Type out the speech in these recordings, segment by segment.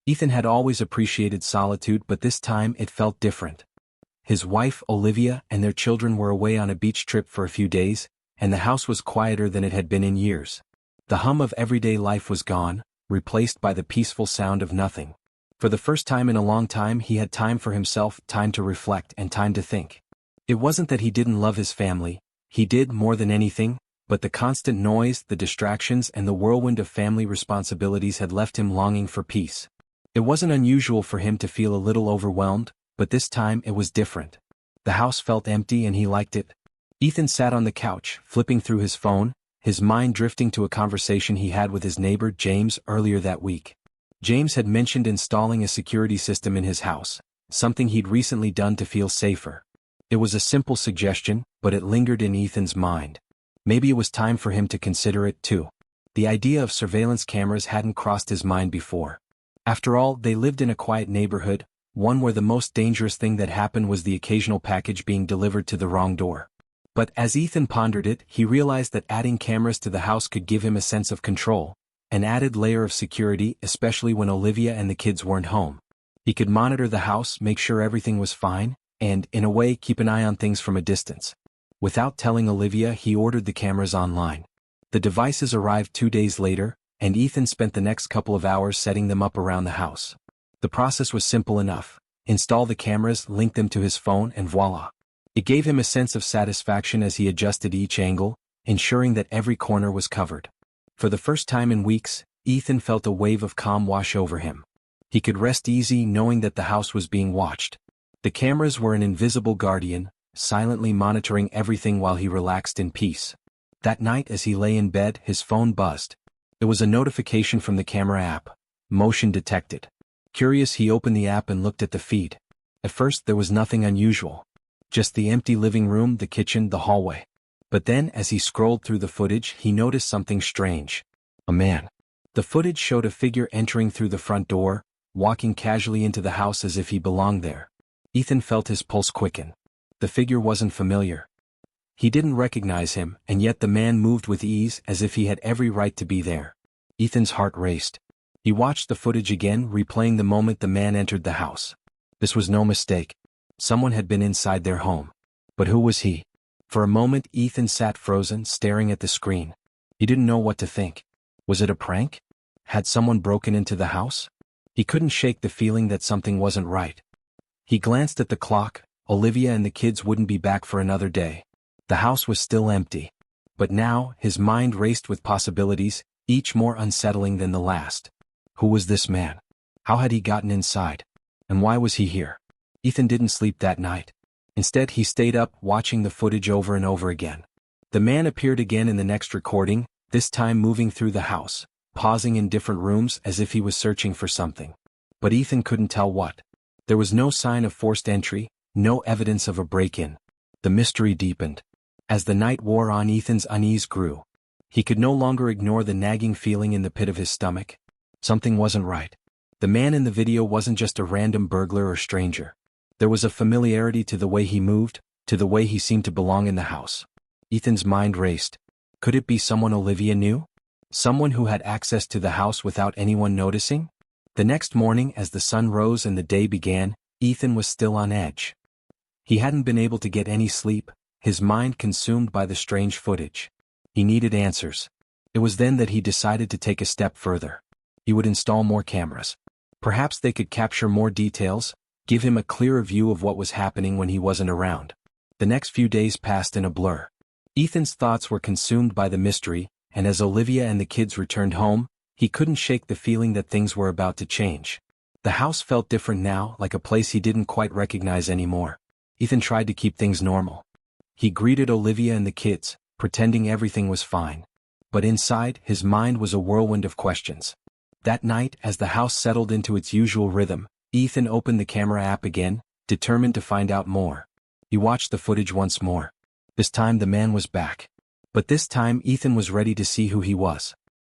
Ethan had always appreciated solitude, but this time it felt different. His wife, Olivia, and their children were away on a beach trip for a few days, and the house was quieter than it had been in years. The hum of everyday life was gone, replaced by the peaceful sound of nothing. For the first time in a long time he had time for himself, time to reflect and time to think. It wasn't that he didn't love his family, he did more than anything, but the constant noise, the distractions, and the whirlwind of family responsibilities had left him longing for peace. It wasn't unusual for him to feel a little overwhelmed, but this time it was different. The house felt empty and he liked it. Ethan sat on the couch, flipping through his phone, his mind drifting to a conversation he had with his neighbor James earlier that week. James had mentioned installing a security system in his house, something he'd recently done to feel safer. It was a simple suggestion, but it lingered in Ethan's mind. Maybe it was time for him to consider it too. The idea of surveillance cameras hadn't crossed his mind before. After all, they lived in a quiet neighborhood, one where the most dangerous thing that happened was the occasional package being delivered to the wrong door. But as Ethan pondered it, he realized that adding cameras to the house could give him a sense of control, an added layer of security, especially when Olivia and the kids weren't home. He could monitor the house, make sure everything was fine, and, in a way, keep an eye on things from a distance. Without telling Olivia, he ordered the cameras online. The devices arrived 2 days later, and Ethan spent the next couple of hours setting them up around the house. The process was simple enough. Install the cameras, link them to his phone, and voila. It gave him a sense of satisfaction as he adjusted each angle, ensuring that every corner was covered. For the first time in weeks, Ethan felt a wave of calm wash over him. He could rest easy knowing that the house was being watched. The cameras were an invisible guardian, silently monitoring everything while he relaxed in peace. That night as he lay in bed, his phone buzzed. It was a notification from the camera app. Motion detected. Curious, he opened the app and looked at the feed. At first there was nothing unusual. Just the empty living room, the kitchen, the hallway. But then, as he scrolled through the footage, he noticed something strange. A man. The footage showed a figure entering through the front door, walking casually into the house as if he belonged there. Ethan felt his pulse quicken. The figure wasn't familiar. He didn't recognize him, and yet the man moved with ease as if he had every right to be there. Ethan's heart raced. He watched the footage again, replaying the moment the man entered the house. This was no mistake. Someone had been inside their home. But who was he? For a moment Ethan sat frozen, staring at the screen. He didn't know what to think. Was it a prank? Had someone broken into the house? He couldn't shake the feeling that something wasn't right. He glanced at the clock. Olivia and the kids wouldn't be back for another day. The house was still empty. But now, his mind raced with possibilities, each more unsettling than the last. Who was this man? How had he gotten inside? And why was he here? Ethan didn't sleep that night. Instead, he stayed up, watching the footage over and over again. The man appeared again in the next recording, this time moving through the house, pausing in different rooms as if he was searching for something. But Ethan couldn't tell what. There was no sign of forced entry, no evidence of a break-in. The mystery deepened. As the night wore on, Ethan's unease grew. He could no longer ignore the nagging feeling in the pit of his stomach. Something wasn't right. The man in the video wasn't just a random burglar or stranger. There was a familiarity to the way he moved, to the way he seemed to belong in the house. Ethan's mind raced. Could it be someone Olivia knew? Someone who had access to the house without anyone noticing? The next morning, as the sun rose and the day began, Ethan was still on edge. He hadn't been able to get any sleep, his mind consumed by the strange footage. He needed answers. It was then that he decided to take a step further. He would install more cameras. Perhaps they could capture more details, give him a clearer view of what was happening when he wasn't around. The next few days passed in a blur. Ethan's thoughts were consumed by the mystery, and as Olivia and the kids returned home, he couldn't shake the feeling that things were about to change. The house felt different now, like a place he didn't quite recognize anymore. Ethan tried to keep things normal. He greeted Olivia and the kids, pretending everything was fine. But inside, his mind was a whirlwind of questions. That night, as the house settled into its usual rhythm, Ethan opened the camera app again, determined to find out more. He watched the footage once more. This time the man was back. But this time Ethan was ready to see who he was.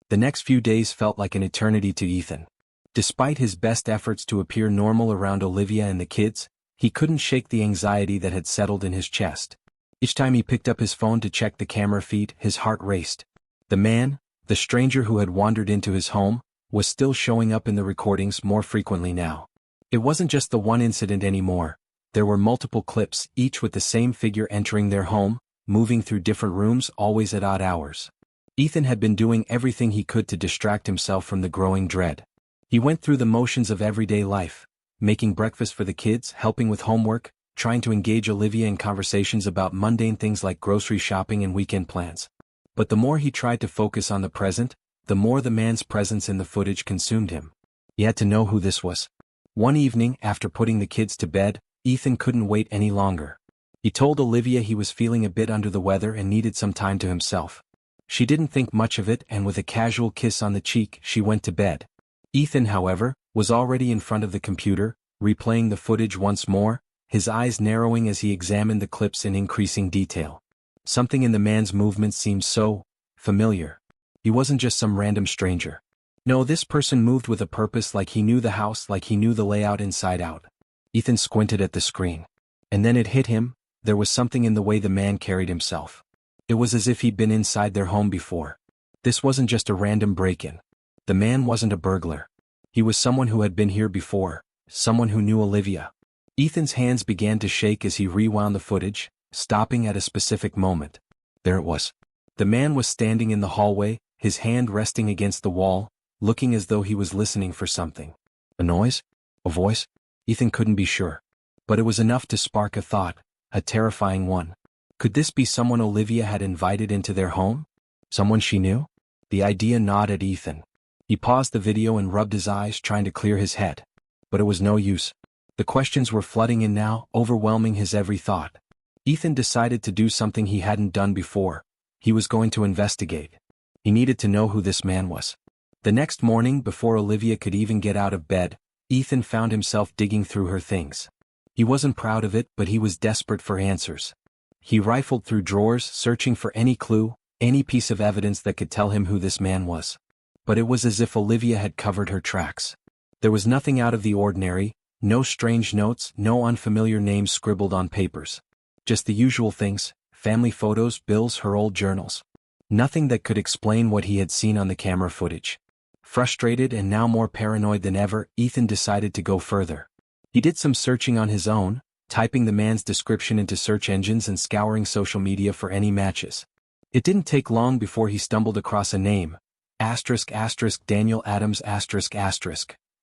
The next few days felt like an eternity to Ethan. Despite his best efforts to appear normal around Olivia and the kids, he couldn't shake the anxiety that had settled in his chest. Each time he picked up his phone to check the camera feed, his heart raced. The man, the stranger who had wandered into his home, was still showing up in the recordings more frequently now. It wasn't just the one incident anymore. There were multiple clips, each with the same figure entering their home, moving through different rooms, always at odd hours. Ethan had been doing everything he could to distract himself from the growing dread. He went through the motions of everyday life, making breakfast for the kids, helping with homework, trying to engage Olivia in conversations about mundane things like grocery shopping and weekend plans. But the more he tried to focus on the present, the more the man's presence in the footage consumed him. He had to know who this was. One evening, after putting the kids to bed, Ethan couldn't wait any longer. He told Olivia he was feeling a bit under the weather and needed some time to himself. She didn't think much of it, and with a casual kiss on the cheek, she went to bed. Ethan, however, was already in front of the computer, replaying the footage once more, his eyes narrowing as he examined the clips in increasing detail. Something in the man's movements seemed so familiar. He wasn't just some random stranger. No, this person moved with a purpose, like he knew the house, like he knew the layout inside out. Ethan squinted at the screen. And then it hit him, there was something in the way the man carried himself. It was as if he'd been inside their home before. This wasn't just a random break-in. The man wasn't a burglar. He was someone who had been here before, someone who knew Olivia. Ethan's hands began to shake as he rewound the footage, stopping at a specific moment. There it was. The man was standing in the hallway, his hand resting against the wall, looking as though he was listening for something. A noise? A voice? Ethan couldn't be sure. But it was enough to spark a thought, a terrifying one. Could this be someone Olivia had invited into their home? Someone she knew? The idea gnawed at Ethan. He paused the video and rubbed his eyes, trying to clear his head. But it was no use. The questions were flooding in now, overwhelming his every thought. Ethan decided to do something he hadn't done before. He was going to investigate. He needed to know who this man was. The next morning, before Olivia could even get out of bed, Ethan found himself digging through her things. He wasn't proud of it, but he was desperate for answers. He rifled through drawers, searching for any clue, any piece of evidence that could tell him who this man was. But it was as if Olivia had covered her tracks. There was nothing out of the ordinary, no strange notes, no unfamiliar names scribbled on papers. Just the usual things, family photos, bills, her old journals. Nothing that could explain what he had seen on the camera footage. Frustrated and now more paranoid than ever, Ethan decided to go further. He did some searching on his own, typing the man's description into search engines and scouring social media for any matches. It didn't take long before he stumbled across a name, Daniel Adams,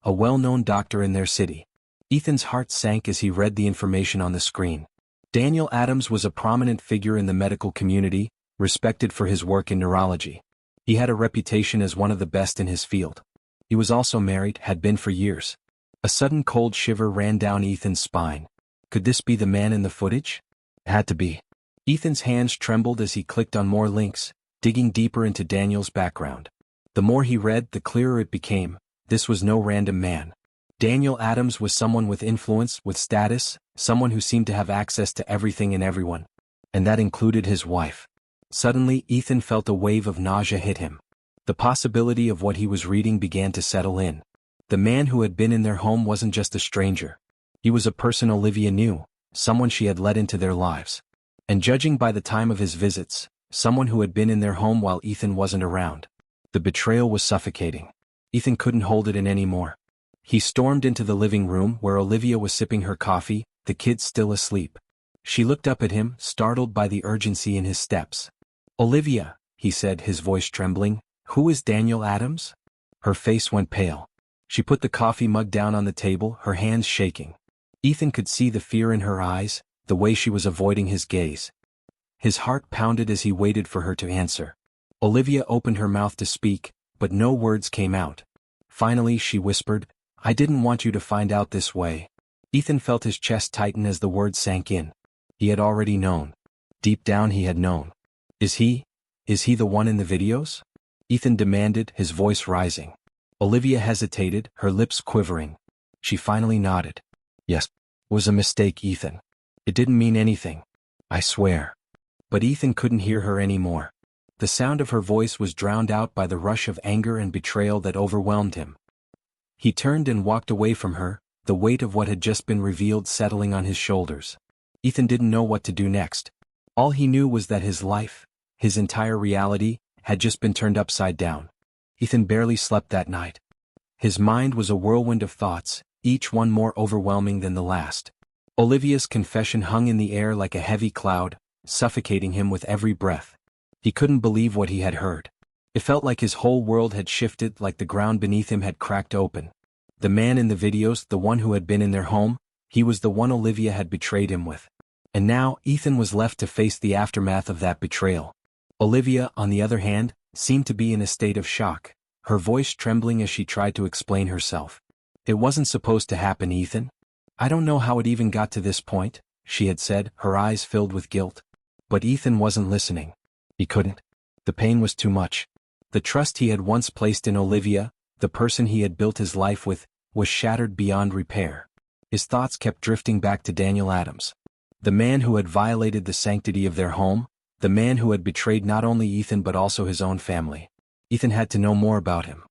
a well-known doctor in their city. Ethan's heart sank as he read the information on the screen. Daniel Adams was a prominent figure in the medical community, respected for his work in neurology. He had a reputation as one of the best in his field. He was also married, had been for years. A sudden cold shiver ran down Ethan's spine. Could this be the man in the footage? It had to be. Ethan's hands trembled as he clicked on more links, digging deeper into Daniel's background. The more he read, the clearer it became. This was no random man. Daniel Adams was someone with influence, with status, someone who seemed to have access to everything and everyone. And that included his wife. Suddenly, Ethan felt a wave of nausea hit him. The possibility of what he was reading began to settle in. The man who had been in their home wasn't just a stranger. He was a person Olivia knew, someone she had let into their lives. And judging by the time of his visits, someone who had been in their home while Ethan wasn't around. The betrayal was suffocating. Ethan couldn't hold it in anymore. He stormed into the living room where Olivia was sipping her coffee, the kids still asleep. She looked up at him, startled by the urgency in his steps. "Olivia," he said, his voice trembling, "who is Daniel Adams?" Her face went pale. She put the coffee mug down on the table, her hands shaking. Ethan could see the fear in her eyes, the way she was avoiding his gaze. His heart pounded as he waited for her to answer. Olivia opened her mouth to speak, but no words came out. Finally she whispered, "I didn't want you to find out this way." Ethan felt his chest tighten as the words sank in. He had already known. Deep down he had known. Is he the one in the videos? Ethan demanded, his voice rising. Olivia hesitated, her lips quivering. She finally nodded. "Yes. It was a mistake, Ethan. It didn't mean anything. I swear." But Ethan couldn't hear her anymore. The sound of her voice was drowned out by the rush of anger and betrayal that overwhelmed him. He turned and walked away from her, the weight of what had just been revealed settling on his shoulders. Ethan didn't know what to do next. All he knew was that his life, his entire reality, had just been turned upside down. Ethan barely slept that night. His mind was a whirlwind of thoughts, each one more overwhelming than the last. Olivia's confession hung in the air like a heavy cloud, suffocating him with every breath. He couldn't believe what he had heard. It felt like his whole world had shifted, like the ground beneath him had cracked open. The man in the videos, the one who had been in their home, he was the one Olivia had betrayed him with. And now, Ethan was left to face the aftermath of that betrayal. Olivia, on the other hand, seemed to be in a state of shock, her voice trembling as she tried to explain herself. "It wasn't supposed to happen, Ethan. I don't know how it even got to this point," she had said, her eyes filled with guilt. But Ethan wasn't listening. He couldn't. The pain was too much. The trust he had once placed in Olivia, the person he had built his life with, was shattered beyond repair. His thoughts kept drifting back to Daniel Adams. The man who had violated the sanctity of their home, the man who had betrayed not only Ethan but also his own family. Ethan had to know more about him.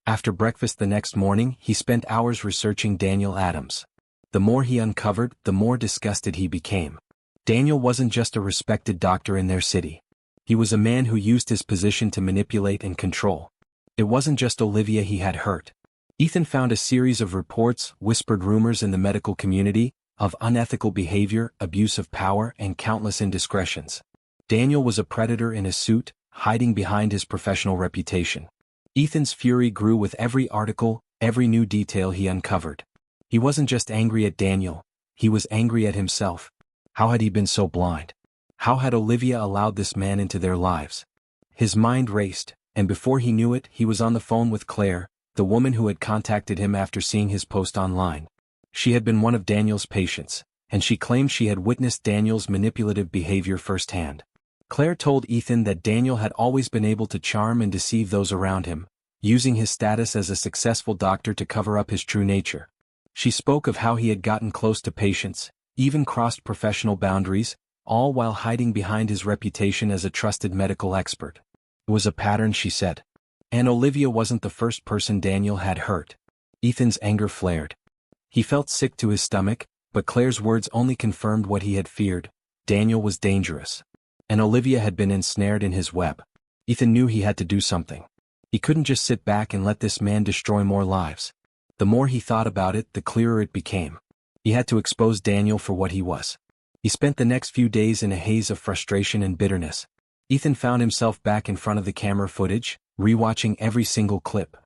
After breakfast the next morning, he spent hours researching Daniel Adams. The more he uncovered, the more disgusted he became. Daniel wasn't just a respected doctor in their city. He was a man who used his position to manipulate and control. It wasn't just Olivia he had hurt. Ethan found a series of reports, whispered rumors in the medical community, of unethical behavior, abuse of power, and countless indiscretions. Daniel was a predator in a suit, hiding behind his professional reputation. Ethan's fury grew with every article, every new detail he uncovered. He wasn't just angry at Daniel, he was angry at himself. How had he been so blind? How had Olivia allowed this man into their lives? His mind raced, and before he knew it, he was on the phone with Claire, the woman who had contacted him after seeing his post online. She had been one of Daniel's patients, and she claimed she had witnessed Daniel's manipulative behavior firsthand. Claire told Ethan that Daniel had always been able to charm and deceive those around him, using his status as a successful doctor to cover up his true nature. She spoke of how he had gotten close to patients, even crossed professional boundaries, all while hiding behind his reputation as a trusted medical expert. It was a pattern, she said. And Olivia wasn't the first person Daniel had hurt. Ethan's anger flared. He felt sick to his stomach, but Claire's words only confirmed what he had feared. Daniel was dangerous. And Olivia had been ensnared in his web. Ethan knew he had to do something. He couldn't just sit back and let this man destroy more lives. The more he thought about it, the clearer it became. He had to expose Daniel for what he was. He spent the next few days in a haze of frustration and bitterness. Ethan found himself back in front of the camera footage, rewatching every single clip.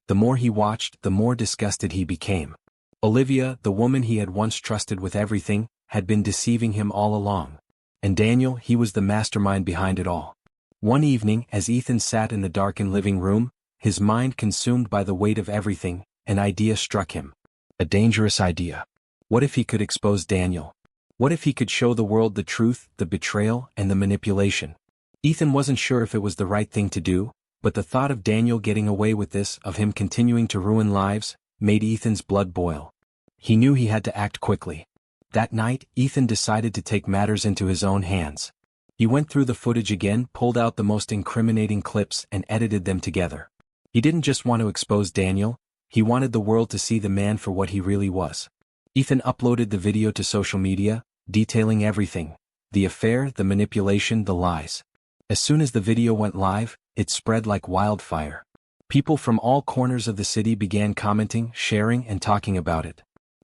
The more he watched, the more disgusted he became. Olivia, the woman he had once trusted with everything, had been deceiving him all along. And Daniel, he was the mastermind behind it all. One evening, as Ethan sat in the darkened living room, his mind consumed by the weight of everything, an idea struck him. A dangerous idea. What if he could expose Daniel? What if he could show the world the truth, the betrayal, and the manipulation? Ethan wasn't sure if it was the right thing to do, but the thought of Daniel getting away with this, of him continuing to ruin lives, made Ethan's blood boil. He knew he had to act quickly. That night, Ethan decided to take matters into his own hands. He went through the footage again, pulled out the most incriminating clips, and edited them together. He didn't just want to expose Daniel, he wanted the world to see the man for what he really was. Ethan uploaded the video to social media, detailing everything: the affair, the manipulation, the lies. As soon as the video went live, it spread like wildfire. People from all corners of the city began commenting, sharing, and talking about it.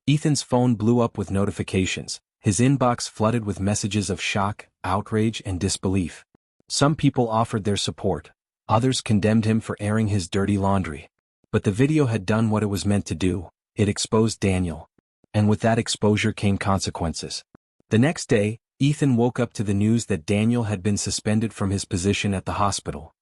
Ethan's phone blew up with notifications, his inbox flooded with messages of shock, outrage, and disbelief. Some people offered their support, others condemned him for airing his dirty laundry. But the video had done what it was meant to do: it exposed Daniel. And with that exposure came consequences. The next day, Ethan woke up to the news that Daniel had been suspended from his position at the hospital.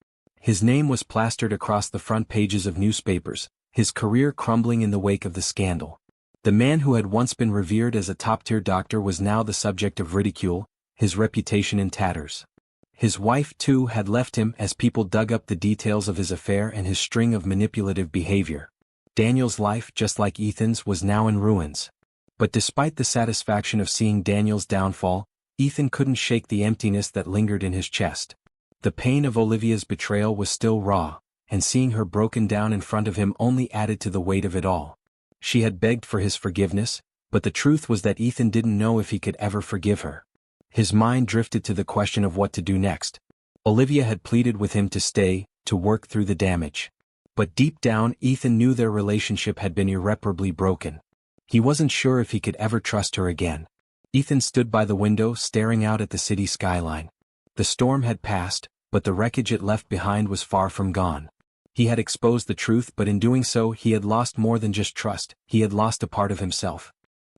His name was plastered across the front pages of newspapers, his career crumbling in the wake of the scandal. The man who had once been revered as a top-tier doctor was now the subject of ridicule, his reputation in tatters. His wife, too, had left him as people dug up the details of his affair and his string of manipulative behavior. Daniel's life, just like Ethan's, was now in ruins. But despite the satisfaction of seeing Daniel's downfall, Ethan couldn't shake the emptiness that lingered in his chest. The pain of Olivia's betrayal was still raw, and seeing her broken down in front of him only added to the weight of it all. She had begged for his forgiveness, but the truth was that Ethan didn't know if he could ever forgive her. His mind drifted to the question of what to do next. Olivia had pleaded with him to stay, to work through the damage. But deep down, Ethan knew their relationship had been irreparably broken. He wasn't sure if he could ever trust her again. Ethan stood by the window staring out at the city skyline. The storm had passed, but the wreckage it left behind was far from gone. He had exposed the truth, but in doing so he had lost more than just trust, he had lost a part of himself.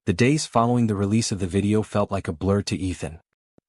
The days following the release of the video felt like a blur to Ethan.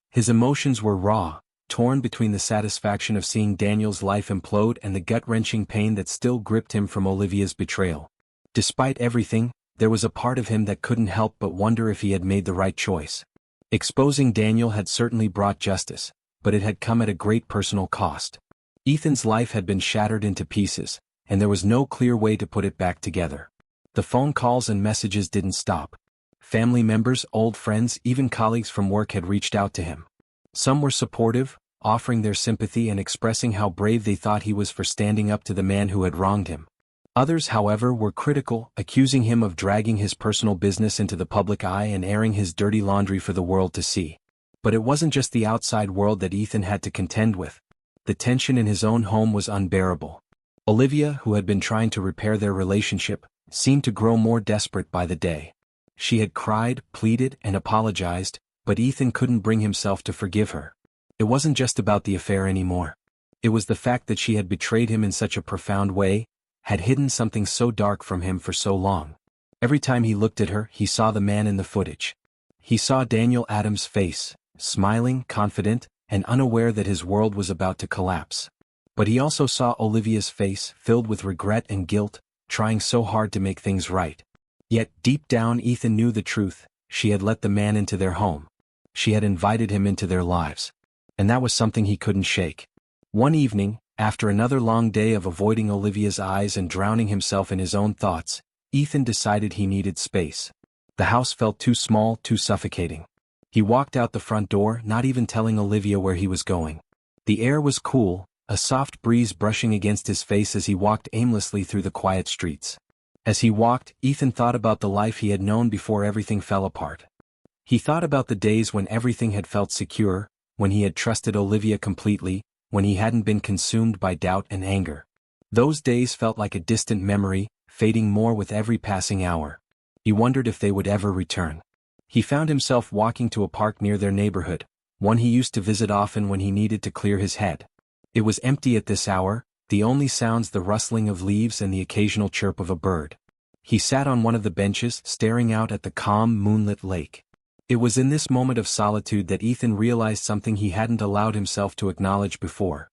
His emotions were raw, torn between the satisfaction of seeing Daniel's life implode and the gut-wrenching pain that still gripped him from Olivia's betrayal. Despite everything, there was a part of him that couldn't help but wonder if he had made the right choice. Exposing Daniel had certainly brought justice, but it had come at a great personal cost. Ethan's life had been shattered into pieces, and there was no clear way to put it back together. The phone calls and messages didn't stop. Family members, old friends, even colleagues from work had reached out to him. Some were supportive, offering their sympathy and expressing how brave they thought he was for standing up to the man who had wronged him. Others, however, were critical, accusing him of dragging his personal business into the public eye and airing his dirty laundry for the world to see. But it wasn't just the outside world that Ethan had to contend with. The tension in his own home was unbearable. Olivia, who had been trying to repair their relationship, seemed to grow more desperate by the day. She had cried, pleaded, and apologized, but Ethan couldn't bring himself to forgive her. It wasn't just about the affair anymore. It was the fact that she had betrayed him in such a profound way, had hidden something so dark from him for so long. Every time he looked at her, he saw the man in the footage. He saw Daniel Adams' face, smiling, confident, and unaware that his world was about to collapse. But he also saw Olivia's face, filled with regret and guilt, trying so hard to make things right. Yet, deep down, Ethan knew the truth. She had let the man into their home. She had invited him into their lives. And that was something he couldn't shake. One evening, after another long day of avoiding Olivia's eyes and drowning himself in his own thoughts, Ethan decided he needed space. The house felt too small, too suffocating. He walked out the front door, not even telling Olivia where he was going. The air was cool, a soft breeze brushing against his face as he walked aimlessly through the quiet streets. As he walked, Ethan thought about the life he had known before everything fell apart. He thought about the days when everything had felt secure, when he had trusted Olivia completely, when he hadn't been consumed by doubt and anger. Those days felt like a distant memory, fading more with every passing hour. He wondered if they would ever return. He found himself walking to a park near their neighborhood, one he used to visit often when he needed to clear his head. It was empty at this hour, the only sounds the rustling of leaves and the occasional chirp of a bird. He sat on one of the benches, staring out at the calm, moonlit lake. It was in this moment of solitude that Ethan realized something he hadn't allowed himself to acknowledge before.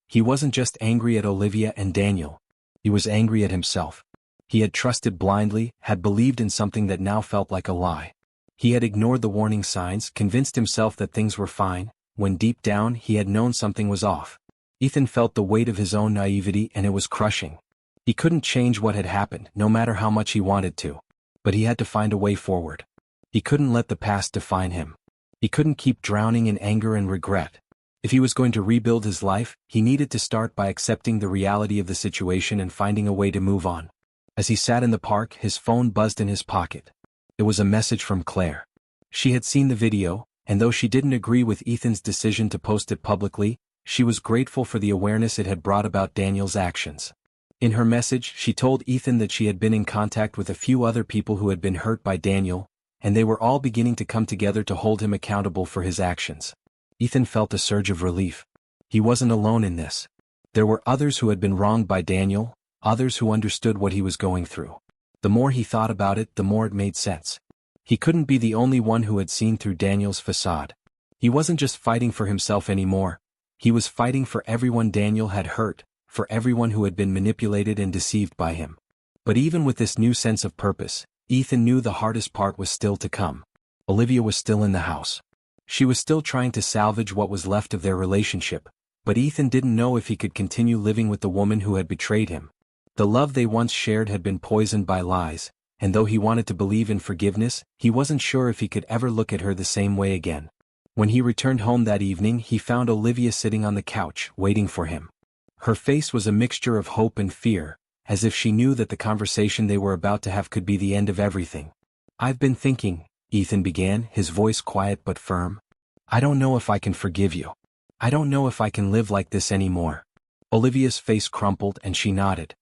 He wasn't just angry at Olivia and Daniel. He was angry at himself. He had trusted blindly, had believed in something that now felt like a lie. He had ignored the warning signs, convinced himself that things were fine, when deep down he had known something was off. Ethan felt the weight of his own naivety, and it was crushing. He couldn't change what had happened, no matter how much he wanted to. But he had to find a way forward. He couldn't let the past define him. He couldn't keep drowning in anger and regret. If he was going to rebuild his life, he needed to start by accepting the reality of the situation and finding a way to move on. As he sat in the park, his phone buzzed in his pocket. It was a message from Claire. She had seen the video, and though she didn't agree with Ethan's decision to post it publicly, she was grateful for the awareness it had brought about Daniel's actions. In her message, she told Ethan that she had been in contact with a few other people who had been hurt by Daniel, and they were all beginning to come together to hold him accountable for his actions. Ethan felt a surge of relief. He wasn't alone in this. There were others who had been wronged by Daniel, others who understood what he was going through. The more he thought about it, the more it made sense. He couldn't be the only one who had seen through Daniel's facade. He wasn't just fighting for himself anymore. He was fighting for everyone Daniel had hurt, for everyone who had been manipulated and deceived by him. But even with this new sense of purpose, Ethan knew the hardest part was still to come. Olivia was still in the house. She was still trying to salvage what was left of their relationship, but Ethan didn't know if he could continue living with the woman who had betrayed him. The love they once shared had been poisoned by lies, and though he wanted to believe in forgiveness, he wasn't sure if he could ever look at her the same way again. When he returned home that evening, he found Olivia sitting on the couch, waiting for him. Her face was a mixture of hope and fear, as if she knew that the conversation they were about to have could be the end of everything. "I've been thinking," Ethan began, his voice quiet but firm. "I don't know if I can forgive you. I don't know if I can live like this anymore." Olivia's face crumpled and she nodded.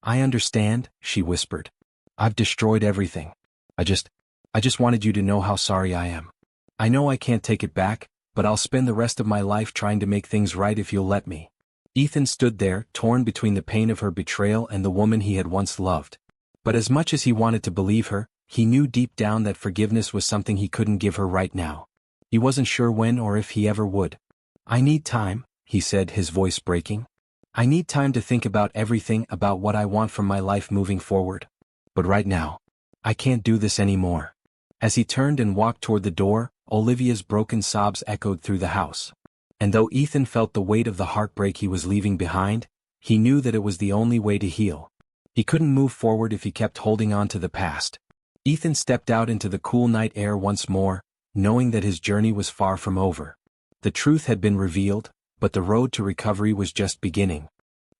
"I understand," she whispered. "I've destroyed everything. I just wanted you to know how sorry I am. I know I can't take it back, but I'll spend the rest of my life trying to make things right if you'll let me." Ethan stood there, torn between the pain of her betrayal and the woman he had once loved. But as much as he wanted to believe her, he knew deep down that forgiveness was something he couldn't give her right now. He wasn't sure when or if he ever would. "I need time," he said, his voice breaking. "I need time to think about everything, about what I want from my life moving forward. But right now, I can't do this anymore." As he turned and walked toward the door, Olivia's broken sobs echoed through the house. And though Ethan felt the weight of the heartbreak he was leaving behind, he knew that it was the only way to heal. He couldn't move forward if he kept holding on to the past. Ethan stepped out into the cool night air once more, knowing that his journey was far from over. The truth had been revealed, but the road to recovery was just beginning.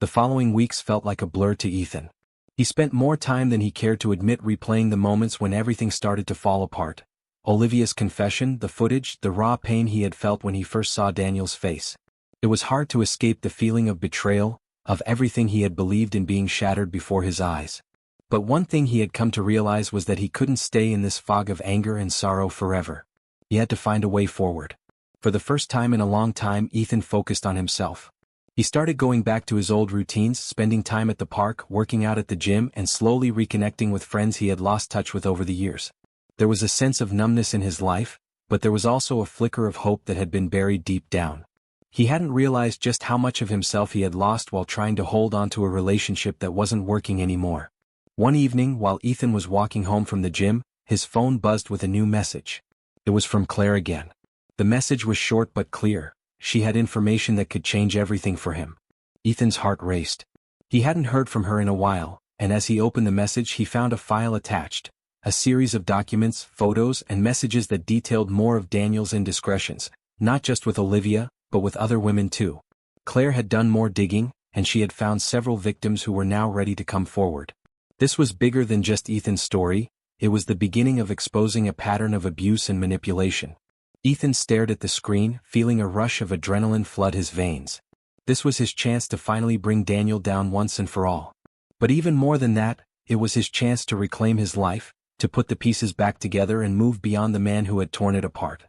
The following weeks felt like a blur to Ethan. He spent more time than he cared to admit replaying the moments when everything started to fall apart. Olivia's confession, the footage, the raw pain he had felt when he first saw Daniel's face. It was hard to escape the feeling of betrayal, of everything he had believed in being shattered before his eyes. But one thing he had come to realize was that he couldn't stay in this fog of anger and sorrow forever. He had to find a way forward. For the first time in a long time, Ethan focused on himself. He started going back to his old routines, spending time at the park, working out at the gym, and slowly reconnecting with friends he had lost touch with over the years. There was a sense of numbness in his life, but there was also a flicker of hope that had been buried deep down. He hadn't realized just how much of himself he had lost while trying to hold on to a relationship that wasn't working anymore. One evening, while Ethan was walking home from the gym, his phone buzzed with a new message. It was from Claire again. The message was short but clear. She had information that could change everything for him. Ethan's heart raced. He hadn't heard from her in a while, and as he opened the message he found a file attached. A series of documents, photos, and messages that detailed more of Daniel's indiscretions, not just with Olivia, but with other women too. Claire had done more digging, and she had found several victims who were now ready to come forward. This was bigger than just Ethan's story. It was the beginning of exposing a pattern of abuse and manipulation. Ethan stared at the screen, feeling a rush of adrenaline flood his veins. This was his chance to finally bring Daniel down once and for all. But even more than that, it was his chance to reclaim his life, to put the pieces back together and move beyond the man who had torn it apart.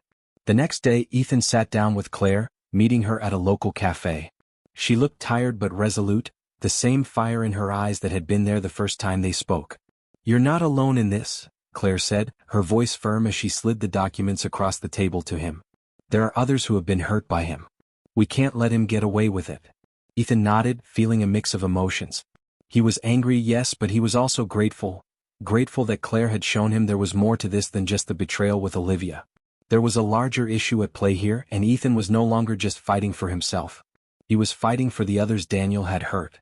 The next day, Ethan sat down with Claire, meeting her at a local cafe. She looked tired but resolute, the same fire in her eyes that had been there the first time they spoke. "You're not alone in this," Claire said, her voice firm as she slid the documents across the table to him. "There are others who have been hurt by him. We can't let him get away with it." Ethan nodded, feeling a mix of emotions. He was angry, yes, but he was also grateful. Grateful that Claire had shown him there was more to this than just the betrayal with Olivia. There was a larger issue at play here, and Ethan was no longer just fighting for himself. He was fighting for the others Daniel had hurt.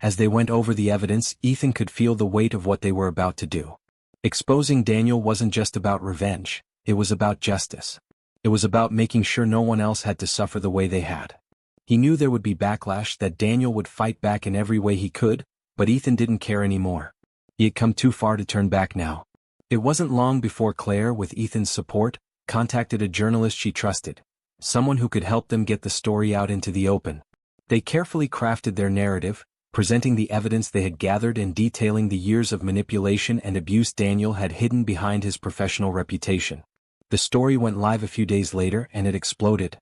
As they went over the evidence, Ethan could feel the weight of what they were about to do. Exposing Daniel wasn't just about revenge, it was about justice. It was about making sure no one else had to suffer the way they had. He knew there would be backlash, that Daniel would fight back in every way he could, but Ethan didn't care anymore. He had come too far to turn back now. It wasn't long before Claire, with Ethan's support, contacted a journalist she trusted, someone who could help them get the story out into the open. They carefully crafted their narrative, presenting the evidence they had gathered and detailing the years of manipulation and abuse Daniel had hidden behind his professional reputation. The story went live a few days later and it exploded.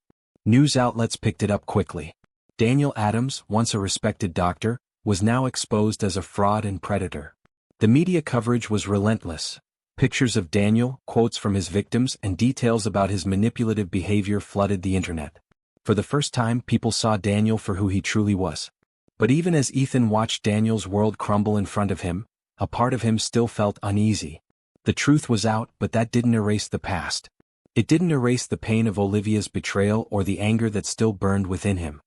News outlets picked it up quickly. Daniel Adams, once a respected doctor, was now exposed as a fraud and predator. The media coverage was relentless. Pictures of Daniel, quotes from his victims, and details about his manipulative behavior flooded the internet. For the first time, people saw Daniel for who he truly was. But even as Ethan watched Daniel's world crumble in front of him, a part of him still felt uneasy. The truth was out, but that didn't erase the past. It didn't erase the pain of Olivia's betrayal or the anger that still burned within him.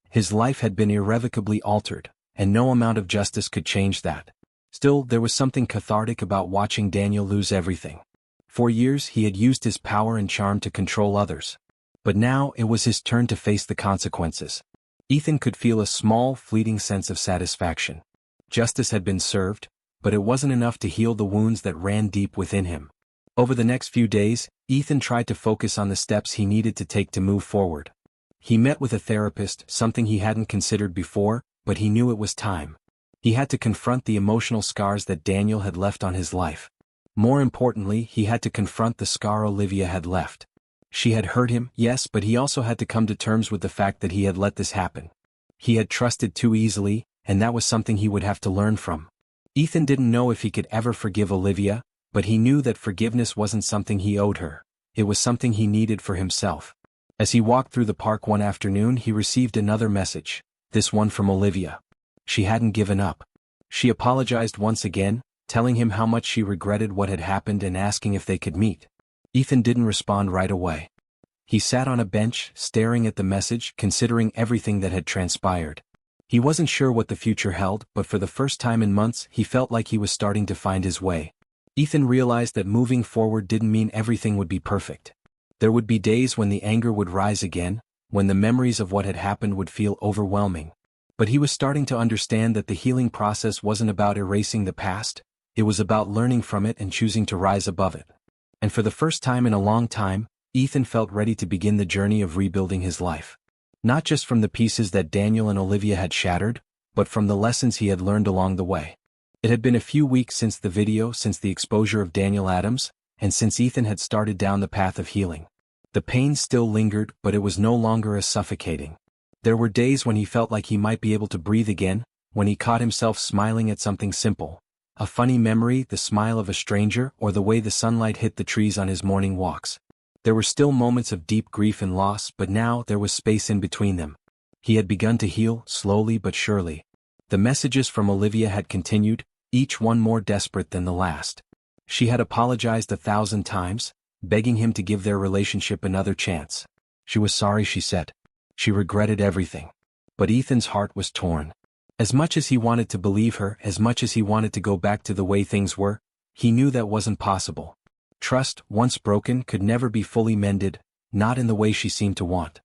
His life had been irrevocably altered, and no amount of justice could change that. Still, there was something cathartic about watching Daniel lose everything. For years he had used his power and charm to control others. But now it was his turn to face the consequences. Ethan could feel a small, fleeting sense of satisfaction. Justice had been served, but it wasn't enough to heal the wounds that ran deep within him. Over the next few days, Ethan tried to focus on the steps he needed to take to move forward. He met with a therapist, something he hadn't considered before, but he knew it was time. He had to confront the emotional scars that Daniel had left on his life. More importantly, he had to confront the scar Olivia had left. She had hurt him, yes, but he also had to come to terms with the fact that he had let this happen. He had trusted too easily, and that was something he would have to learn from. Ethan didn't know if he could ever forgive Olivia, but he knew that forgiveness wasn't something he owed her. It was something he needed for himself. As he walked through the park one afternoon, he received another message, this one from Olivia. She hadn't given up. She apologized once again, telling him how much she regretted what had happened and asking if they could meet. Ethan didn't respond right away. He sat on a bench, staring at the message, considering everything that had transpired. He wasn't sure what the future held, but for the first time in months, he felt like he was starting to find his way. Ethan realized that moving forward didn't mean everything would be perfect. There would be days when the anger would rise again, when the memories of what had happened would feel overwhelming. But he was starting to understand that the healing process wasn't about erasing the past, it was about learning from it and choosing to rise above it. And for the first time in a long time, Ethan felt ready to begin the journey of rebuilding his life. Not just from the pieces that Daniel and Olivia had shattered, but from the lessons he had learned along the way. It had been a few weeks since the video, since the exposure of Daniel Adams, and since Ethan had started down the path of healing. The pain still lingered, but it was no longer as suffocating. There were days when he felt like he might be able to breathe again, when he caught himself smiling at something simple. A funny memory, the smile of a stranger, or the way the sunlight hit the trees on his morning walks. There were still moments of deep grief and loss, but now there was space in between them. He had begun to heal, slowly but surely. The messages from Olivia had continued, each one more desperate than the last. She had apologized 1,000 times, begging him to give their relationship another chance. She was sorry, she said. She regretted everything. But Ethan's heart was torn. As much as he wanted to believe her, as much as he wanted to go back to the way things were, he knew that wasn't possible. Trust, once broken, could never be fully mended, not in the way she seemed to want.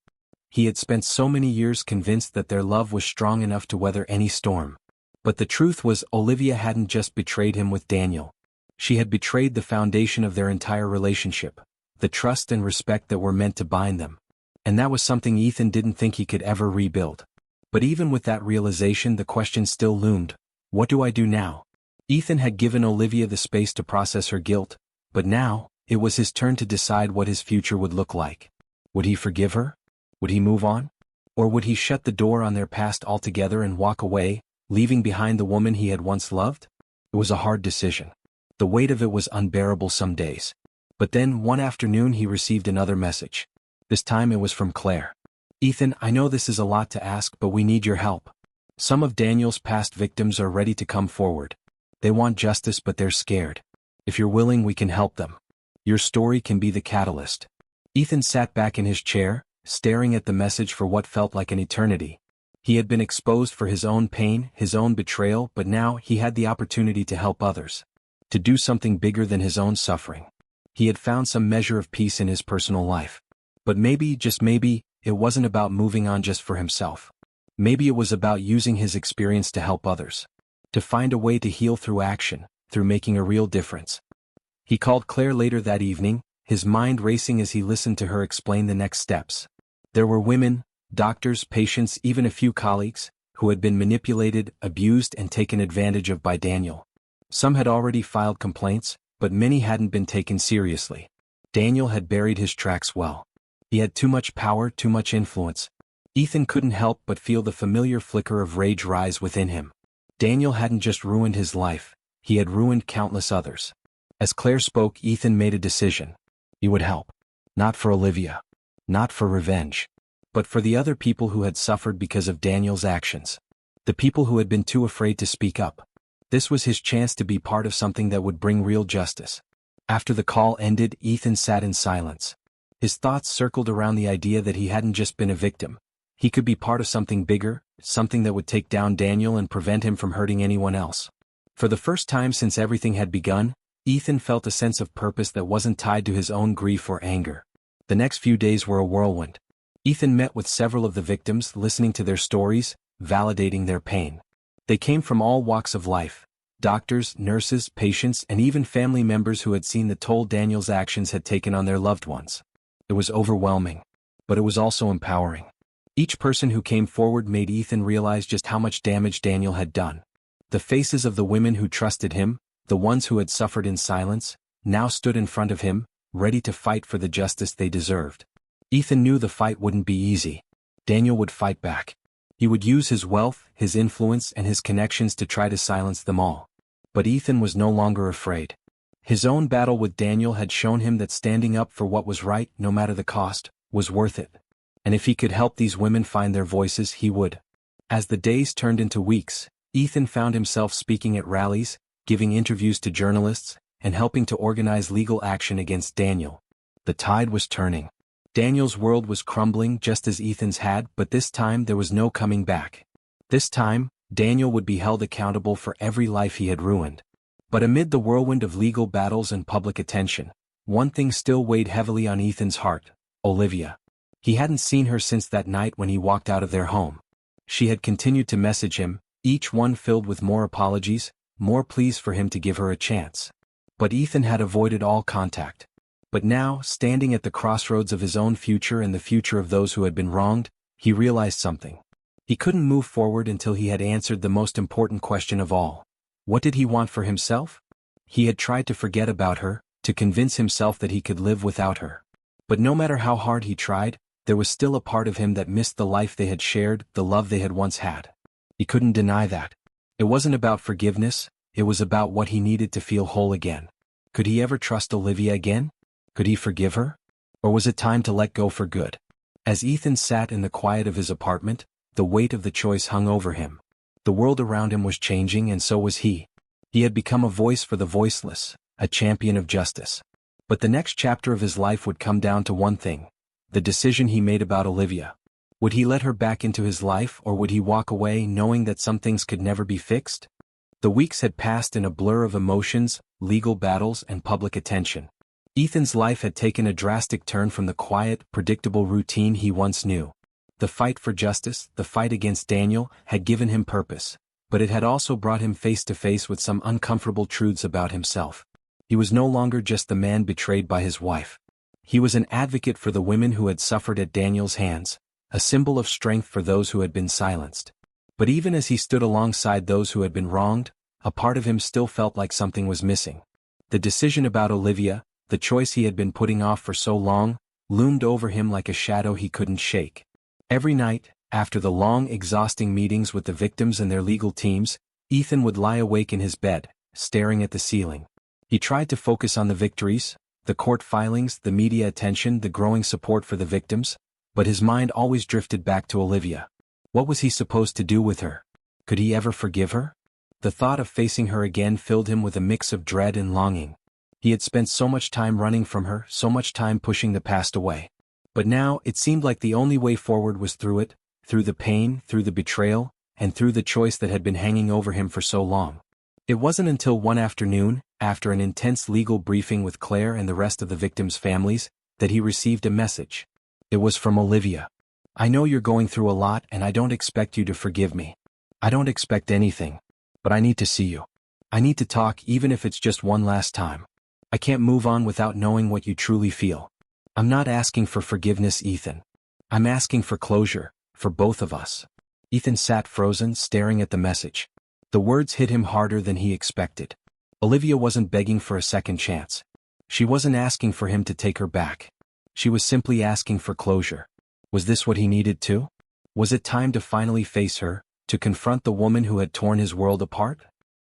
He had spent so many years convinced that their love was strong enough to weather any storm. But the truth was, Olivia hadn't just betrayed him with Daniel. She had betrayed the foundation of their entire relationship, the trust and respect that were meant to bind them. And that was something Ethan didn't think he could ever rebuild. But even with that realization, the question still loomed, what do I do now? Ethan had given Olivia the space to process her guilt, but now, it was his turn to decide what his future would look like. Would he forgive her? Would he move on? Or would he shut the door on their past altogether and walk away, leaving behind the woman he had once loved? It was a hard decision. The weight of it was unbearable some days. But then, one afternoon, he received another message. This time it was from Claire. Ethan, I know this is a lot to ask, but we need your help. Some of Daniel's past victims are ready to come forward. They want justice, but they're scared. If you're willing, we can help them. Your story can be the catalyst. Ethan sat back in his chair, staring at the message for what felt like an eternity. He had been exposed for his own pain, his own betrayal, but now he had the opportunity to help others. To do something bigger than his own suffering. He had found some measure of peace in his personal life. But maybe, just maybe, it wasn't about moving on just for himself. Maybe it was about using his experience to help others. To find a way to heal through action, through making a real difference. He called Claire later that evening, his mind racing as he listened to her explain the next steps. There were women, doctors, patients, even a few colleagues, who had been manipulated, abused, and taken advantage of by Daniel. Some had already filed complaints, but many hadn't been taken seriously. Daniel had buried his tracks well. He had too much power, too much influence. Ethan couldn't help but feel the familiar flicker of rage rise within him. Daniel hadn't just ruined his life, he had ruined countless others. As Claire spoke, Ethan made a decision. He would help. Not for Olivia. Not for revenge. But for the other people who had suffered because of Daniel's actions. The people who had been too afraid to speak up. This was his chance to be part of something that would bring real justice. After the call ended, Ethan sat in silence. His thoughts circled around the idea that he hadn't just been a victim. He could be part of something bigger, something that would take down Daniel and prevent him from hurting anyone else. For the first time since everything had begun, Ethan felt a sense of purpose that wasn't tied to his own grief or anger. The next few days were a whirlwind. Ethan met with several of the victims, listening to their stories, validating their pain. They came from all walks of life. Doctors, nurses, patients, and even family members who had seen the toll Daniel's actions had taken on their loved ones. It was overwhelming. But it was also empowering. Each person who came forward made Ethan realize just how much damage Daniel had done. The faces of the women who trusted him, the ones who had suffered in silence, now stood in front of him, ready to fight for the justice they deserved. Ethan knew the fight wouldn't be easy. Daniel would fight back. He would use his wealth, his influence, and his connections to try to silence them all. But Ethan was no longer afraid. His own battle with Daniel had shown him that standing up for what was right, no matter the cost, was worth it. And if he could help these women find their voices, he would. As the days turned into weeks, Ethan found himself speaking at rallies, giving interviews to journalists, and helping to organize legal action against Daniel. The tide was turning. Daniel's world was crumbling just as Ethan's had, but this time there was no coming back. This time, Daniel would be held accountable for every life he had ruined. But amid the whirlwind of legal battles and public attention, one thing still weighed heavily on Ethan's heart: Olivia. He hadn't seen her since that night when he walked out of their home. She had continued to message him, each one filled with more apologies, more pleas for him to give her a chance. But Ethan had avoided all contact. But now, standing at the crossroads of his own future and the future of those who had been wronged, he realized something. He couldn't move forward until he had answered the most important question of all. What did he want for himself? He had tried to forget about her, to convince himself that he could live without her. But no matter how hard he tried, there was still a part of him that missed the life they had shared, the love they had once had. He couldn't deny that. It wasn't about forgiveness, it was about what he needed to feel whole again. Could he ever trust Olivia again? Could he forgive her? Or was it time to let go for good? As Ethan sat in the quiet of his apartment, the weight of the choice hung over him. The world around him was changing, and so was he. He had become a voice for the voiceless, a champion of justice. But the next chapter of his life would come down to one thing: the decision he made about Olivia. Would he let her back into his life, or would he walk away knowing that some things could never be fixed? The weeks had passed in a blur of emotions, legal battles, and public attention. Ethan's life had taken a drastic turn from the quiet, predictable routine he once knew. The fight for justice, the fight against Daniel, had given him purpose, but it had also brought him face to face with some uncomfortable truths about himself. He was no longer just the man betrayed by his wife. He was an advocate for the women who had suffered at Daniel's hands, a symbol of strength for those who had been silenced. But even as he stood alongside those who had been wronged, a part of him still felt like something was missing. The decision about Olivia, the choice he had been putting off for so long, loomed over him like a shadow he couldn't shake. Every night, after the long, exhausting meetings with the victims and their legal teams, Ethan would lie awake in his bed, staring at the ceiling. He tried to focus on the victories, the court filings, the media attention, the growing support for the victims, but his mind always drifted back to Olivia. What was he supposed to do with her? Could he ever forgive her? The thought of facing her again filled him with a mix of dread and longing. He had spent so much time running from her, so much time pushing the past away. But now, it seemed like the only way forward was through it, through the pain, through the betrayal, and through the choice that had been hanging over him for so long. It wasn't until one afternoon, after an intense legal briefing with Claire and the rest of the victims' families, that he received a message. It was from Olivia. "I know you're going through a lot, and I don't expect you to forgive me. I don't expect anything. But I need to see you. I need to talk, even if it's just one last time. I can't move on without knowing what you truly feel. I'm not asking for forgiveness, Ethan. I'm asking for closure, for both of us." Ethan sat frozen, staring at the message. The words hit him harder than he expected. Olivia wasn't begging for a second chance. She wasn't asking for him to take her back. She was simply asking for closure. Was this what he needed too? Was it time to finally face her, to confront the woman who had torn his world apart?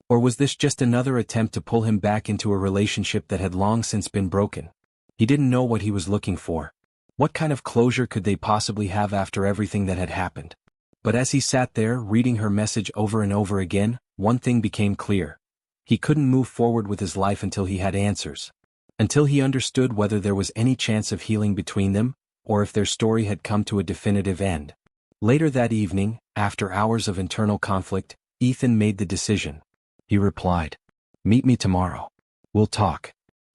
Or was this just another attempt to pull him back into a relationship that had long since been broken? He didn't know what he was looking for. What kind of closure could they possibly have after everything that had happened? But as he sat there, reading her message over and over again, one thing became clear. He couldn't move forward with his life until he had answers. Until he understood whether there was any chance of healing between them, or if their story had come to a definitive end. Later that evening, after hours of internal conflict, Ethan made the decision. He replied, "Meet me tomorrow. We'll talk."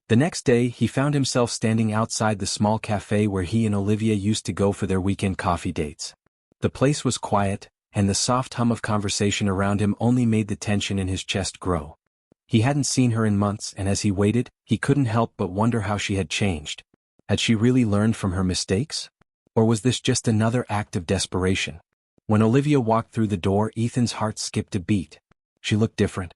The next day, he found himself standing outside the small cafe where he and Olivia used to go for their weekend coffee dates. The place was quiet, and the soft hum of conversation around him only made the tension in his chest grow. He hadn't seen her in months, and as he waited, he couldn't help but wonder how she had changed. Had she really learned from her mistakes? Or was this just another act of desperation? When Olivia walked through the door, Ethan's heart skipped a beat. She looked different.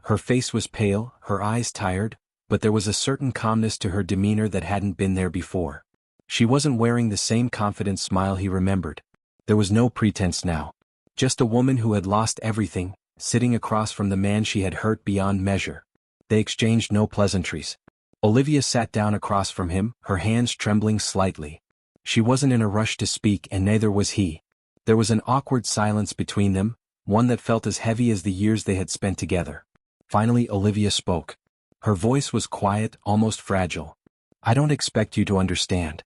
Her face was pale, her eyes tired, but there was a certain calmness to her demeanor that hadn't been there before. She wasn't wearing the same confident smile he remembered. There was no pretense now. Just a woman who had lost everything, sitting across from the man she had hurt beyond measure. They exchanged no pleasantries. Olivia sat down across from him, her hands trembling slightly. She wasn't in a rush to speak and neither was he. There was an awkward silence between them, one that felt as heavy as the years they had spent together. Finally Olivia spoke. Her voice was quiet, almost fragile. "I don't expect you to understand.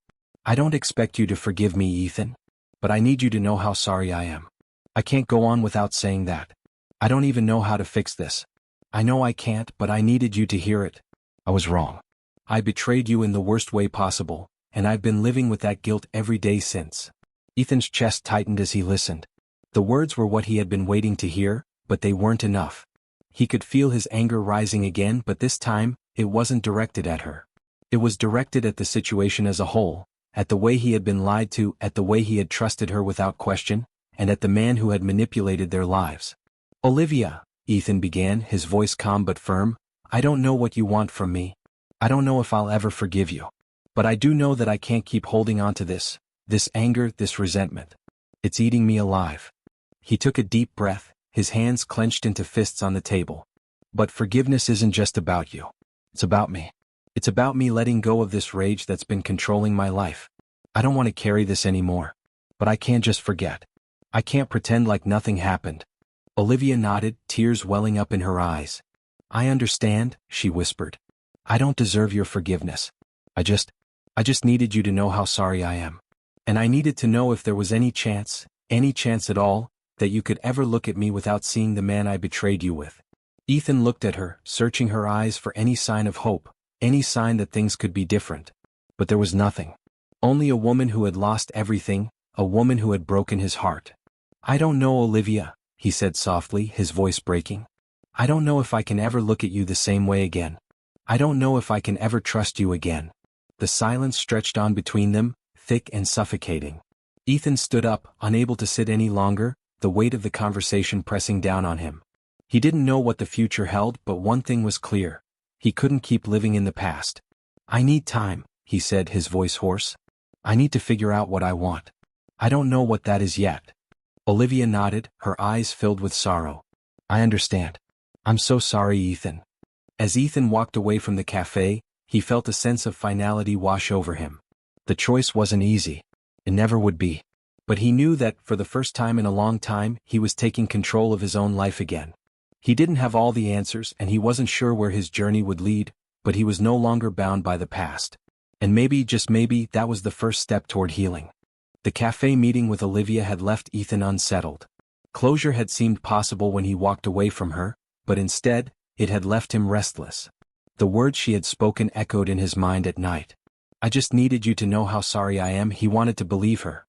I don't expect you to forgive me, Ethan. But I need you to know how sorry I am. I can't go on without saying that. I don't even know how to fix this. I know I can't, but I needed you to hear it. I was wrong. I betrayed you in the worst way possible, and I've been living with that guilt every day since." Ethan's chest tightened as he listened. The words were what he had been waiting to hear, but they weren't enough. He could feel his anger rising again, but this time, it wasn't directed at her. It was directed at the situation as a whole, at the way he had been lied to, at the way he had trusted her without question, and at the man who had manipulated their lives. "Olivia," Ethan began, his voice calm but firm, "I don't know what you want from me. I don't know if I'll ever forgive you. But I do know that I can't keep holding on to this anger, this resentment. It's eating me alive." He took a deep breath, his hands clenched into fists on the table. "But forgiveness isn't just about you. It's about me. It's about me letting go of this rage that's been controlling my life. I don't want to carry this anymore. But I can't just forget. I can't pretend like nothing happened." Olivia nodded, tears welling up in her eyes. "I understand," she whispered. "I don't deserve your forgiveness. I just needed you to know how sorry I am. And I needed to know if there was any chance at all, that you could ever look at me without seeing the man I betrayed you with." Ethan looked at her, searching her eyes for any sign of hope, any sign that things could be different. But there was nothing. Only a woman who had lost everything, a woman who had broken his heart. "I don't know, Olivia," he said softly, his voice breaking. "I don't know if I can ever look at you the same way again. I don't know if I can ever trust you again." The silence stretched on between them, thick and suffocating. Ethan stood up, unable to sit any longer, the weight of the conversation pressing down on him. He didn't know what the future held, but one thing was clear. He couldn't keep living in the past. "I need time," he said, his voice hoarse. "I need to figure out what I want. I don't know what that is yet." Olivia nodded, her eyes filled with sorrow. "I understand. I'm so sorry, Ethan." As Ethan walked away from the cafe, he felt a sense of finality wash over him. The choice wasn't easy. It never would be. But he knew that, for the first time in a long time, he was taking control of his own life again. He didn't have all the answers and he wasn't sure where his journey would lead, but he was no longer bound by the past. And maybe, just maybe, that was the first step toward healing. The cafe meeting with Olivia had left Ethan unsettled. Closure had seemed possible when he walked away from her, but instead, it had left him restless. The words she had spoken echoed in his mind at night. "I just needed you to know how sorry I am." He wanted to believe her.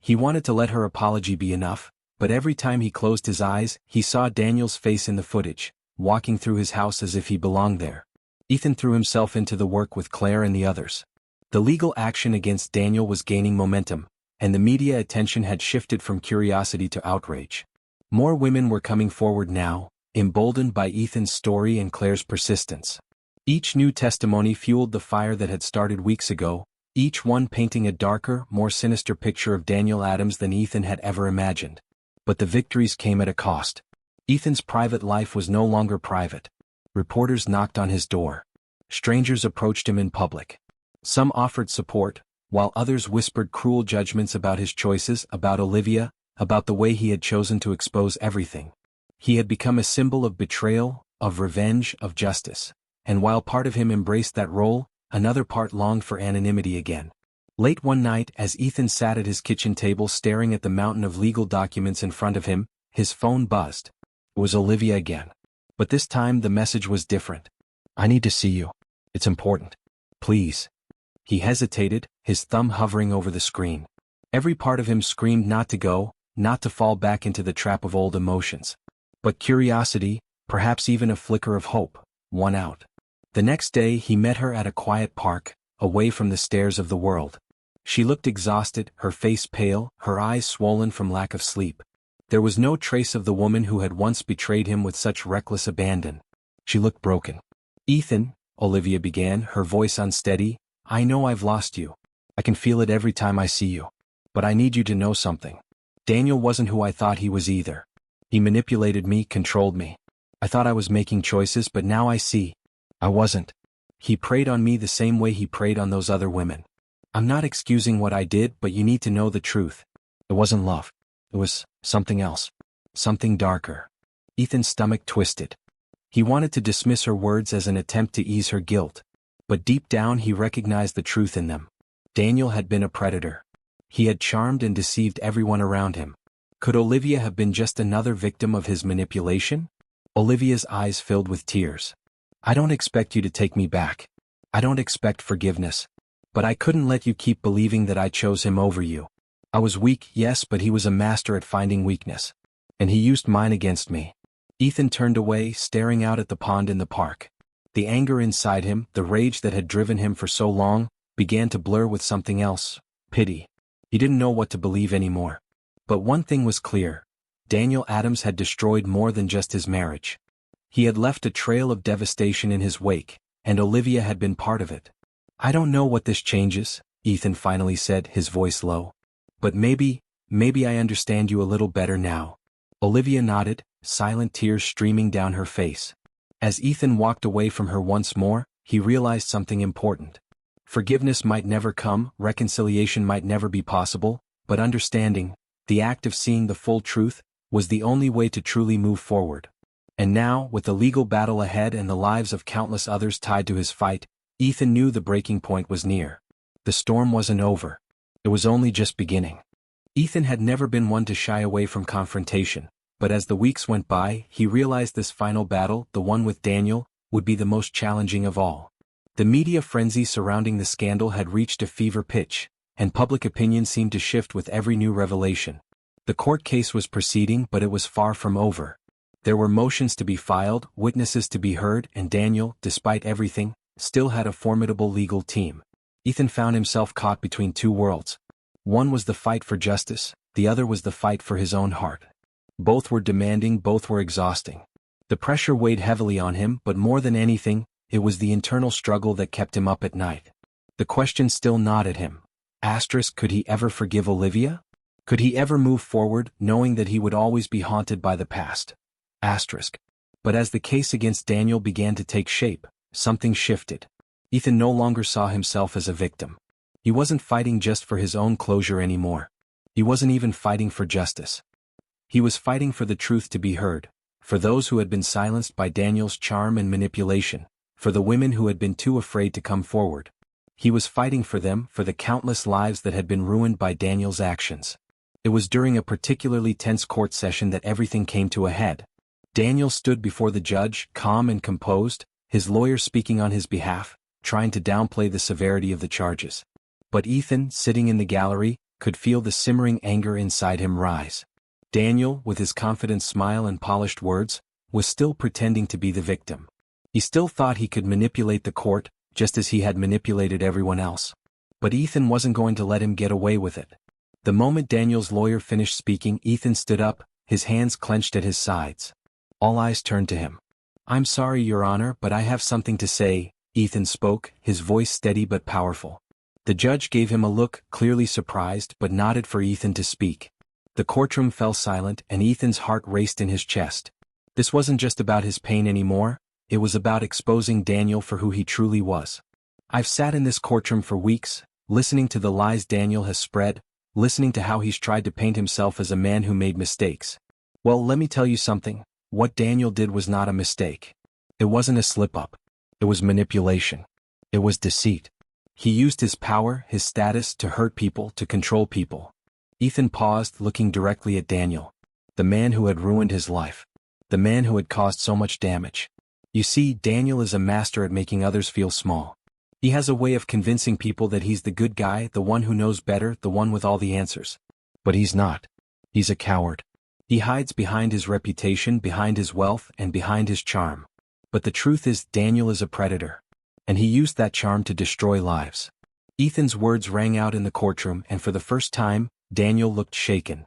He wanted to let her apology be enough, but every time he closed his eyes, he saw Daniel's face in the footage, walking through his house as if he belonged there. Ethan threw himself into the work with Claire and the others. The legal action against Daniel was gaining momentum, and the media attention had shifted from curiosity to outrage. More women were coming forward now, emboldened by Ethan's story and Claire's persistence. Each new testimony fueled the fire that had started weeks ago, each one painting a darker, more sinister picture of Daniel Adams than Ethan had ever imagined. But the victories came at a cost. Ethan's private life was no longer private. Reporters knocked on his door. Strangers approached him in public. Some offered support, while others whispered cruel judgments about his choices, about Olivia, about the way he had chosen to expose everything. He had become a symbol of betrayal, of revenge, of justice. And while part of him embraced that role, another part longed for anonymity again. Late one night, as Ethan sat at his kitchen table staring at the mountain of legal documents in front of him, his phone buzzed. It was Olivia again. But this time the message was different. "I need to see you. It's important. Please." He hesitated, his thumb hovering over the screen. Every part of him screamed not to go, not to fall back into the trap of old emotions. But curiosity, perhaps even a flicker of hope, won out. The next day he met her at a quiet park, away from the stares of the world. She looked exhausted, her face pale, her eyes swollen from lack of sleep. There was no trace of the woman who had once betrayed him with such reckless abandon. She looked broken. "Ethan," Olivia began, her voice unsteady, "I know I've lost you. I can feel it every time I see you. But I need you to know something. Daniel wasn't who I thought he was either. He manipulated me, controlled me. I thought I was making choices, but now I see. I wasn't. He preyed on me the same way he preyed on those other women. I'm not excusing what I did, but you need to know the truth. It wasn't love. It was something else. Something darker." Ethan's stomach twisted. He wanted to dismiss her words as an attempt to ease her guilt. But deep down he recognized the truth in them. Daniel had been a predator. He had charmed and deceived everyone around him. Could Olivia have been just another victim of his manipulation? Olivia's eyes filled with tears. "I don't expect you to take me back. I don't expect forgiveness. But I couldn't let you keep believing that I chose him over you. I was weak, yes, but he was a master at finding weakness. And he used mine against me." Ethan turned away, staring out at the pond in the park. The anger inside him, the rage that had driven him for so long, began to blur with something else: pity. He didn't know what to believe anymore. But one thing was clear. Daniel Adams had destroyed more than just his marriage. He had left a trail of devastation in his wake, and Olivia had been part of it. "I don't know what this changes," Ethan finally said, his voice low. "But maybe I understand you a little better now." Olivia nodded, silent tears streaming down her face. As Ethan walked away from her once more, he realized something important. Forgiveness might never come, reconciliation might never be possible, but understanding, the act of seeing the full truth, was the only way to truly move forward. And now, with the legal battle ahead and the lives of countless others tied to his fight, Ethan knew the breaking point was near. The storm wasn't over. It was only just beginning. Ethan had never been one to shy away from confrontation, but as the weeks went by, he realized this final battle, the one with Daniel, would be the most challenging of all. The media frenzy surrounding the scandal had reached a fever pitch, and public opinion seemed to shift with every new revelation. The court case was proceeding, but it was far from over. There were motions to be filed, witnesses to be heard, and Daniel, despite everything, still had a formidable legal team. Ethan found himself caught between two worlds. One was the fight for justice, the other was the fight for his own heart. Both were demanding, both were exhausting. The pressure weighed heavily on him, but more than anything, it was the internal struggle that kept him up at night. The question still gnawed at him. Could he ever forgive Olivia? Could he ever move forward, knowing that he would always be haunted by the past? But as the case against Daniel began to take shape, something shifted. Ethan no longer saw himself as a victim. He wasn't fighting just for his own closure anymore. He wasn't even fighting for justice. He was fighting for the truth to be heard, for those who had been silenced by Daniel's charm and manipulation, for the women who had been too afraid to come forward. He was fighting for them, for the countless lives that had been ruined by Daniel's actions. It was during a particularly tense court session that everything came to a head. Daniel stood before the judge, calm and composed, his lawyer speaking on his behalf, trying to downplay the severity of the charges. But Ethan, sitting in the gallery, could feel the simmering anger inside him rise. Daniel, with his confident smile and polished words, was still pretending to be the victim. He still thought he could manipulate the court, just as he had manipulated everyone else. But Ethan wasn't going to let him get away with it. The moment Daniel's lawyer finished speaking, Ethan stood up, his hands clenched at his sides. All eyes turned to him. "I'm sorry, Your Honor, but I have something to say," Ethan spoke, his voice steady but powerful. The judge gave him a look, clearly surprised, but nodded for Ethan to speak. The courtroom fell silent, and Ethan's heart raced in his chest. This wasn't just about his pain anymore, it was about exposing Daniel for who he truly was. "I've sat in this courtroom for weeks, listening to the lies Daniel has spread, listening to how he's tried to paint himself as a man who made mistakes. Well, let me tell you something, what Daniel did was not a mistake. It wasn't a slip-up. It was manipulation. It was deceit. He used his power, his status, to hurt people, to control people." Ethan paused, looking directly at Daniel. The man who had ruined his life. The man who had caused so much damage. You see, Daniel is a master at making others feel small. He has a way of convincing people that he's the good guy, the one who knows better, the one with all the answers. But he's not. He's a coward. He hides behind his reputation, behind his wealth, and behind his charm. But the truth is, Daniel is a predator. And he used that charm to destroy lives. Ethan's words rang out in the courtroom, and for the first time, Daniel looked shaken.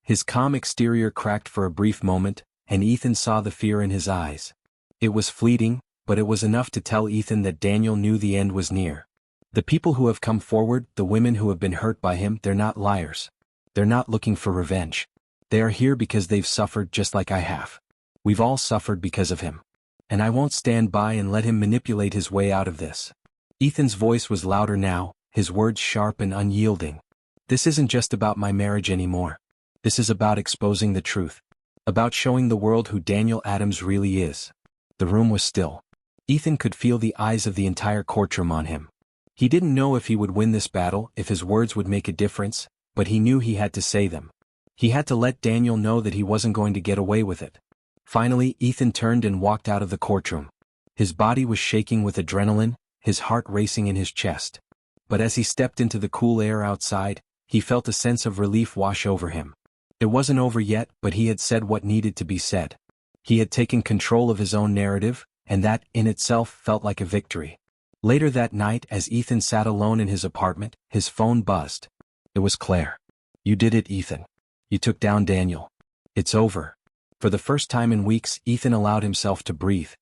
His calm exterior cracked for a brief moment, and Ethan saw the fear in his eyes. It was fleeting, but it was enough to tell Ethan that Daniel knew the end was near. The people who have come forward, the women who have been hurt by him, they're not liars. They're not looking for revenge. They are here because they've suffered just like I have. We've all suffered because of him. And I won't stand by and let him manipulate his way out of this. Ethan's voice was louder now, his words sharp and unyielding. This isn't just about my marriage anymore. This is about exposing the truth. About showing the world who Daniel Adams really is. The room was still. Ethan could feel the eyes of the entire courtroom on him. He didn't know if he would win this battle, if his words would make a difference, but he knew he had to say them. He had to let Daniel know that he wasn't going to get away with it. Finally, Ethan turned and walked out of the courtroom. His body was shaking with adrenaline, his heart racing in his chest. But as he stepped into the cool air outside, he felt a sense of relief wash over him. It wasn't over yet, but he had said what needed to be said. He had taken control of his own narrative, and that, in itself, felt like a victory. Later that night, as Ethan sat alone in his apartment, his phone buzzed. It was Claire. "You did it, Ethan. You took down Daniel. It's over." For the first time in weeks, Ethan allowed himself to breathe.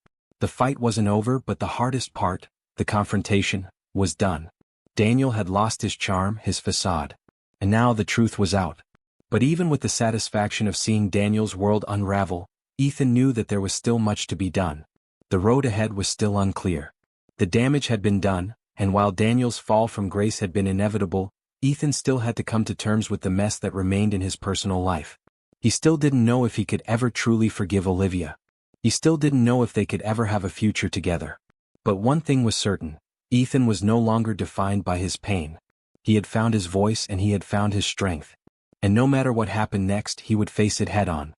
The fight wasn't over, but the hardest part, the confrontation, was done. Daniel had lost his charm, his facade. And now the truth was out. But even with the satisfaction of seeing Daniel's world unravel, Ethan knew that there was still much to be done. The road ahead was still unclear. The damage had been done, and while Daniel's fall from grace had been inevitable, Ethan still had to come to terms with the mess that remained in his personal life. He still didn't know if he could ever truly forgive Olivia. He still didn't know if they could ever have a future together. But one thing was certain, Ethan was no longer defined by his pain. He had found his voice and he had found his strength. And no matter what happened next, he would face it head-on.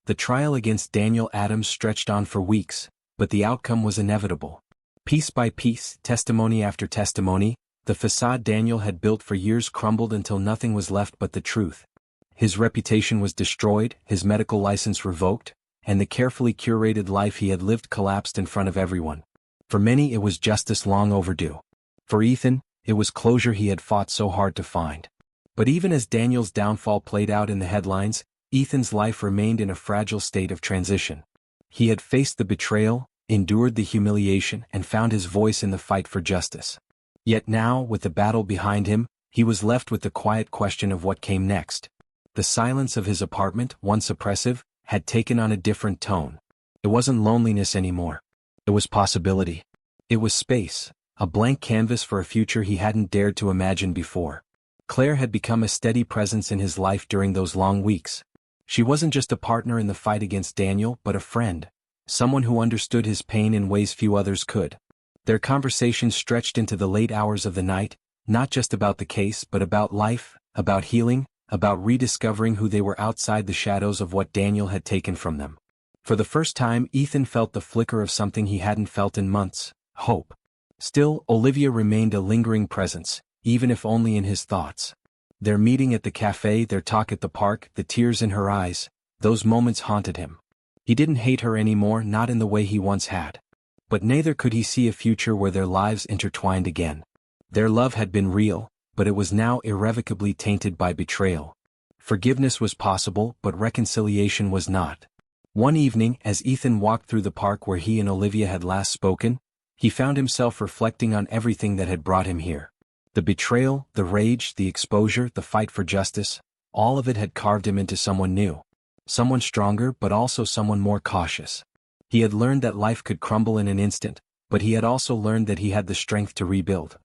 The trial against Daniel Adams stretched on for weeks, but the outcome was inevitable. Piece by piece, testimony after testimony, the facade Daniel had built for years crumbled until nothing was left but the truth. His reputation was destroyed, his medical license revoked, and the carefully curated life he had lived collapsed in front of everyone. For many it was justice long overdue. For Ethan, it was closure he had fought so hard to find. But even as Daniel's downfall played out in the headlines, Ethan's life remained in a fragile state of transition. He had faced the betrayal, endured the humiliation, and found his voice in the fight for justice. Yet now, with the battle behind him, he was left with the quiet question of what came next. The silence of his apartment, once oppressive, had taken on a different tone. It wasn't loneliness anymore. It was possibility. It was space, a blank canvas for a future he hadn't dared to imagine before. Claire had become a steady presence in his life during those long weeks. She wasn't just a partner in the fight against Daniel, but a friend, someone who understood his pain in ways few others could. Their conversations stretched into the late hours of the night, not just about the case but about life, about healing, about rediscovering who they were outside the shadows of what Daniel had taken from them. For the first time, Ethan felt the flicker of something he hadn't felt in months: hope. Still, Olivia remained a lingering presence, even if only in his thoughts. Their meeting at the cafe, their talk at the park, the tears in her eyes, those moments haunted him. He didn't hate her anymore, not in the way he once had. But neither could he see a future where their lives intertwined again. Their love had been real, but it was now irrevocably tainted by betrayal. Forgiveness was possible, but reconciliation was not. One evening, as Ethan walked through the park where he and Olivia had last spoken, he found himself reflecting on everything that had brought him here. The betrayal, the rage, the exposure, the fight for justice, all of it had carved him into someone new. Someone stronger, but also someone more cautious. He had learned that life could crumble in an instant, but he had also learned that he had the strength to rebuild.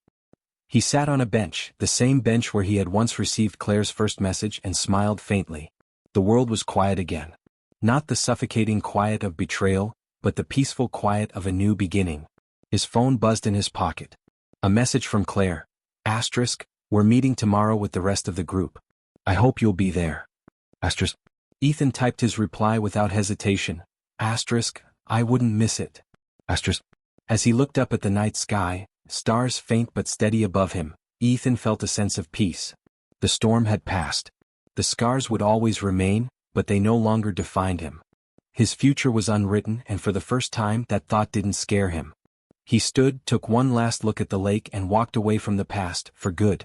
He sat on a bench, the same bench where he had once received Claire's first message, and smiled faintly. The world was quiet again. Not the suffocating quiet of betrayal, but the peaceful quiet of a new beginning. His phone buzzed in his pocket. A message from Claire. Asterisk, we're meeting tomorrow with the rest of the group. I hope you'll be there. Asterisk. Ethan typed his reply without hesitation. Asterisk, I wouldn't miss it. Asterisk. As he looked up at the night sky, stars faint but steady above him, Ethan felt a sense of peace. The storm had passed. The scars would always remain, but they no longer defined him. His future was unwritten, and for the first time that thought didn't scare him. He stood, took one last look at the lake, and walked away from the past, for good.